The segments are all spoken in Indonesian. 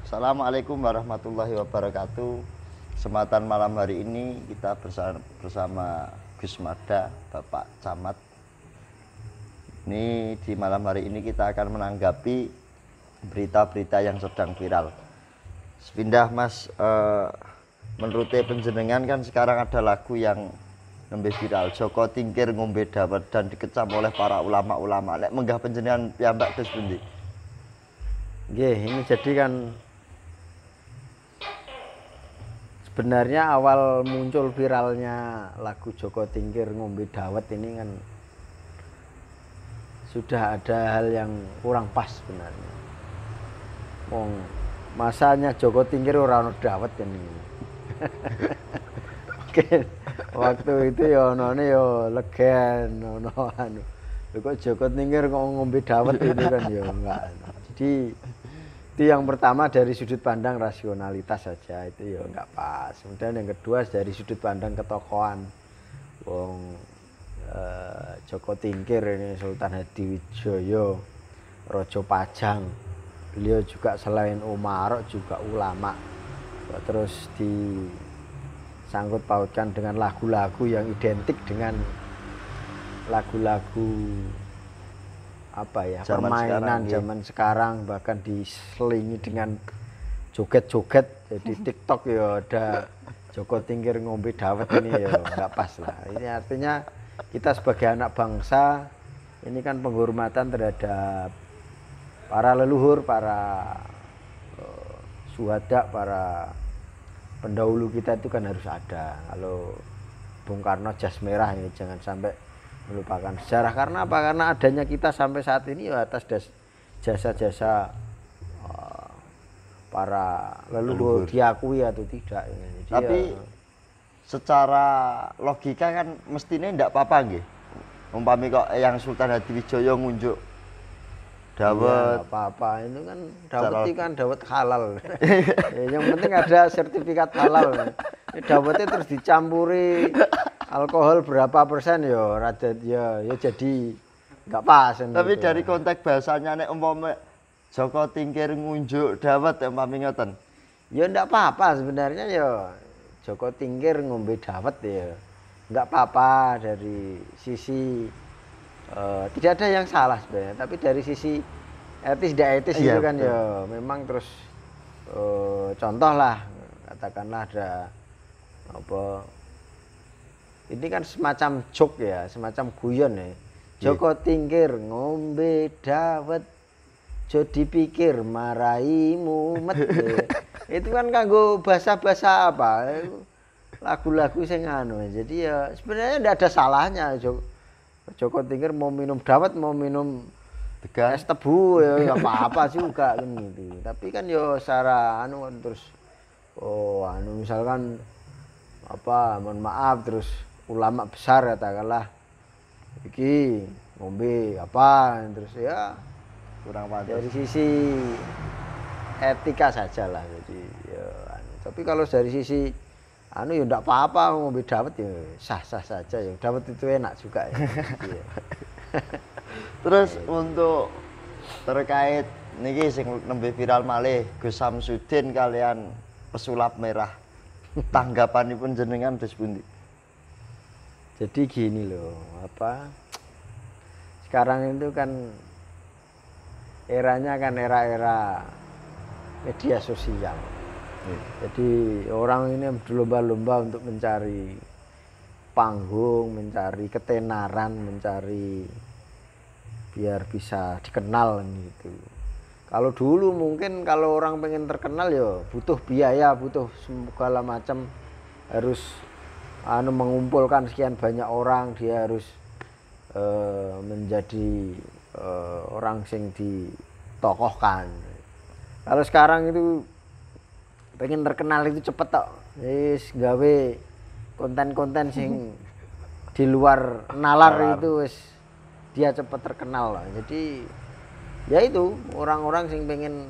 Assalamualaikum warahmatullahi wabarakatuh. Kesempatan malam hari ini kita bersama Gus Mada, Bapak Camat. Ini di malam hari ini kita akan menanggapi berita-berita yang sedang viral. Sepindah Mas, menurut penjenengan kan sekarang ada lagu yang nembe viral, Joko Tingkir ngombe dawet dan dikecam oleh para ulama-ulama. Nek menggah penjenengan piyambak Gus pundi? Nggih, ini jadi kan sebenarnya awal muncul viralnya lagu Joko Tingkir ngombe dawet ini kan sudah ada hal yang kurang pas sebenarnya. Masanya Joko Tingkir ora ono dawet kan ini. Oke, waktu itu ya onone ya legen, ono anu. Kok Joko Tingkir kok ngombe dawet ini kan ya enggak. Jadi itu yang pertama dari sudut pandang rasionalitas saja itu ya enggak pas. Kemudian yang kedua dari sudut pandang ketokohan. Joko Tingkir ini Sultan Hadiwijoyo, Raja Pajang. Beliau juga selain umarok juga ulama. Terus disangkut pautkan dengan lagu-lagu yang identik dengan lagu-lagu permainan zaman sekarang, bahkan diselingi dengan joget-joget. Jadi TikTok ya ada Joko Tingkir ngombe dawet ini ya nggak pas lah. Ini artinya kita sebagai anak bangsa ini kan penghormatan terhadap para leluhur, para syuhada, para pendahulu kita itu kan harus ada. Kalau Bung Karno jas merah ini jangan sampai melupakan sejarah. Karena apa? Karena adanya kita sampai saat ini ya atas jasa-jasa para leluhur diakui atau tidak. Jadi tapi ya, secara logika kan mestinya ndak apa-apa nggih. Umpami kok yang Sultan Hadiwijoyo ngunjuk dawet. Iya, apa-apa itu kan dawet itu kan dawet halal. Yang penting ada sertifikat halal. Dawetnya terus dicampuri alkohol berapa persen ya rada ya jadi nggak pas. Tapi gitu. dari konteks bahasanya nek umpama Joko Tingkir ngunjuk dawet umpami ngoten. Ya ndak apa-apa sebenarnya ya Joko Tingkir ngombe dawet ya nggak apa-apa dari sisi tidak ada yang salah sebenarnya, tapi dari sisi etis tidak etis itu kan betul. Ya memang terus contoh lah katakanlah ada apa ini kan semacam joke ya, semacam guyon ya. Joko Tingkir ngombe dawet jo dipikir marahi mumet. Itu kan kanggo bahasa-bahasa apa? Lagu-lagu sing anu. Jadi ya sebenarnya tidak ada salahnya Joko Tingkir mau minum dawet, mau minum es tebu ya apa-apa juga kan gitu. Tapi kan yo secara anu terus misalkan apa mohon maaf terus ulama besar katakanlah iki ngombe apa terus ya kurang pantas dari sisi etika saja lah. Jadi ya tapi kalau dari sisi anu ya ndak apa-apa ngombe dawet ya sah-sah saja ya. Dawet itu enak juga ya. Iya. Terus untuk terkait niki sing nembe viral malih Gus Samsudin kalian pesulap merah. Tanggapanipun jenengan des pundi? Jadi gini loh, sekarang itu kan eranya kan era-era media sosial. Jadi orang ini berlomba-lomba untuk mencari panggung, mencari ketenaran, mencari biar bisa dikenal gitu. Kalau dulu mungkin kalau orang pengen terkenal ya butuh biaya, butuh segala macam, harus mengumpulkan sekian banyak orang, dia harus menjadi orang sing ditokohkan. Kalau sekarang itu pengen terkenal itu cepet tok. Wis gawe konten-konten sing di luar nalar itu wis dia cepet terkenal lah. Jadi ya itu orang-orang sing pengen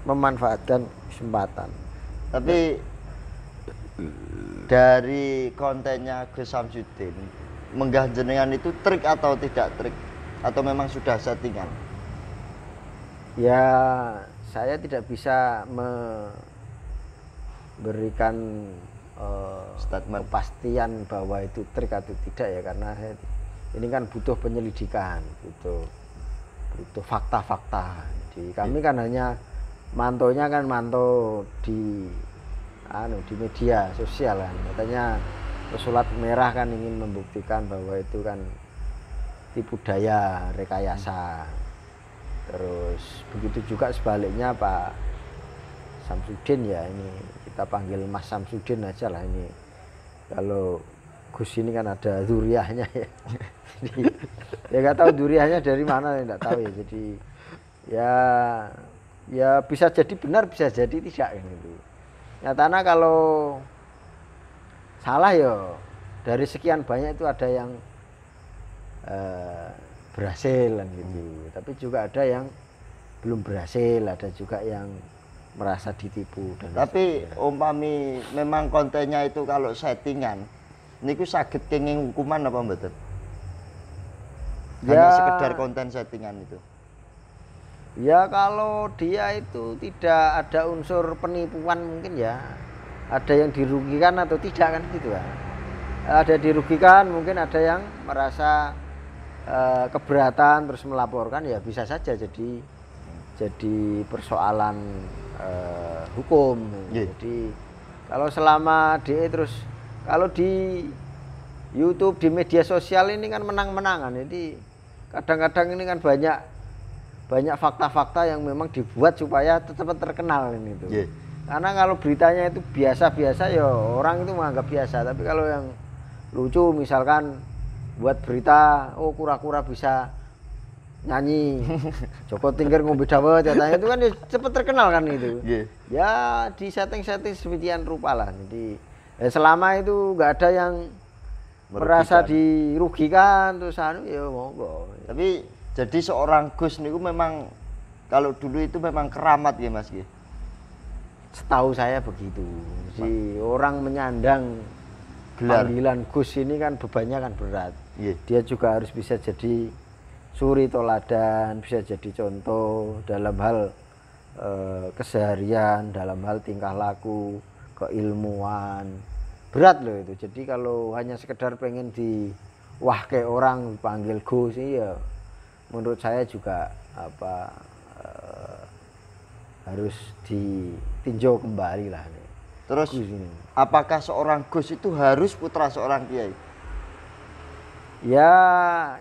memanfaatkan kesempatan. Tapi dari kontennya Gus Samsudin menggah jenengan itu trik atau tidak trik atau memang sudah settingan? Ya, saya tidak bisa memberikan Statement. kepastian bahwa itu trik atau tidak ya, karena ini kan butuh penyelidikan, butuh fakta-fakta. Jadi kami kan hanya mantonya kan manto di di media sosial kan, katanya pesulap merah kan ingin membuktikan bahwa itu kan tipu daya, rekayasa. Terus begitu juga sebaliknya Pak Samsudin ya, ini kita panggil Mas Samsudin aja lah ini. Kalau Gus ini kan ada duriahnya ya. Jadi ya nggak tahu duriahnya dari mana, nggak tahu ya. Jadi ya bisa jadi benar, bisa jadi tidak gitu. Nyatanya kalau salah ya dari sekian banyak itu ada yang berhasil kan gitu. Tapi juga ada yang belum berhasil, ada juga yang merasa ditipu dan Tapi umpami memang kontennya itu kalau settingan niku saged kenging hukuman apa mboten? Hanya sekedar konten settingan itu. Ya kalau dia itu tidak ada unsur penipuan mungkin ya, ada yang dirugikan atau tidak kan gitu kan. Ada dirugikan, mungkin ada yang merasa keberatan terus melaporkan, ya bisa saja jadi persoalan hukum. Jadi kalau selama DE terus kalau di YouTube, di media sosial ini kan menang-menangan, jadi kadang-kadang ini kan banyak fakta-fakta yang memang dibuat supaya tetap terkenal ini itu. Karena kalau beritanya itu biasa-biasa ya orang itu menganggap biasa, tapi kalau yang lucu misalkan buat berita, oh kura-kura bisa nyanyi, Joko Tingkir ngombe dawet katanya, itu kan ya cepet terkenal kan itu. Ya di setting-setting sedemikian rupa lah. Jadi selama itu nggak ada yang merasa dirugikan terus ya monggo. Tapi jadi seorang Gus niku memang kalau dulu itu memang keramat ya Mas ya. Setahu saya begitu. Jadi orang menyandang panggilan Gus ini kan bebannya kan berat. Dia juga harus bisa jadi suri toladan, bisa jadi contoh dalam hal keseharian, dalam hal tingkah laku, keilmuan. Berat loh itu. Jadi kalau hanya sekedar pengen diwahke orang dipanggil Gus ya menurut saya juga harus ditinjau kembali lah. Terus apakah seorang Gus itu harus putra seorang kiai? Ya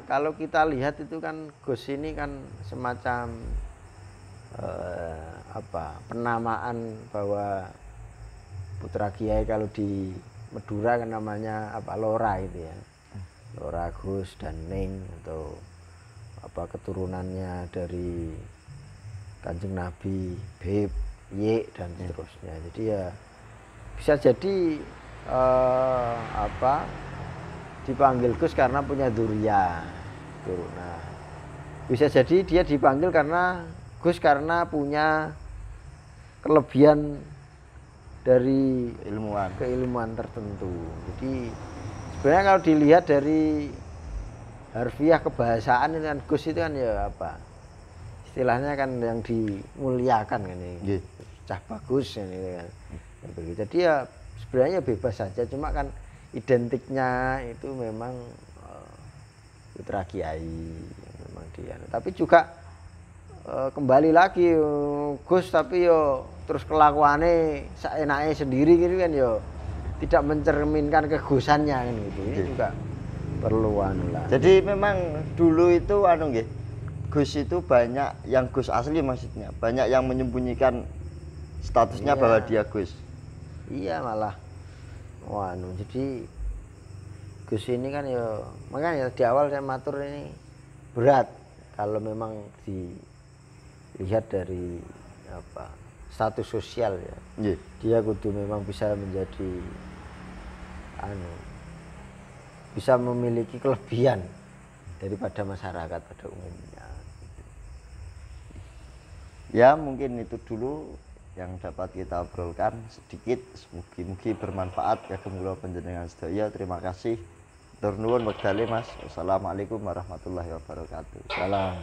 kalau kita lihat itu kan Gus ini kan semacam penamaan bahwa putra kiai. Kalau di Madura kan namanya Lora itu ya, Lora Gus dan Ning, atau keturunannya dari Kanjeng Nabi, Beb, Ye dan seterusnya. Jadi ya bisa jadi dipanggil Gus karena punya durian turunan. Bisa jadi dia dipanggil karena Gus karena punya kelebihan dari keilmuan tertentu. Jadi sebenarnya kalau dilihat dari harfiah kebahasaan itu kan Gus itu kan ya istilahnya kan yang dimuliakan kan ini. Cah bagus ini kan. Jadi ya sebenarnya bebas saja, cuma kan identiknya itu memang putra kiai memang dia. Tapi juga kembali lagi Gus tapi yo terus kelakuannya seenaknya sendiri gitu kan yo tidak mencerminkan kegusannya kan gitu. Ini juga perlu lah. Jadi memang dulu itu Gus itu banyak yang Gus asli, maksudnya banyak yang menyembunyikan statusnya bahwa dia Gus. Iya malah jadi Gus ini kan ya makanya di awal saya matur ini berat kalau memang dilihat dari status sosial ya. Dia kudu memang bisa menjadi bisa memiliki kelebihan daripada masyarakat pada umumnya. Ya mungkin itu dulu yang dapat kita obrolkan sedikit, mugi-mugi bermanfaat ya kula panjenengan sedaya. Terima kasih. Tur nuwun wekdale Mas. Wassalamualaikum warahmatullahi wabarakatuh. Salam.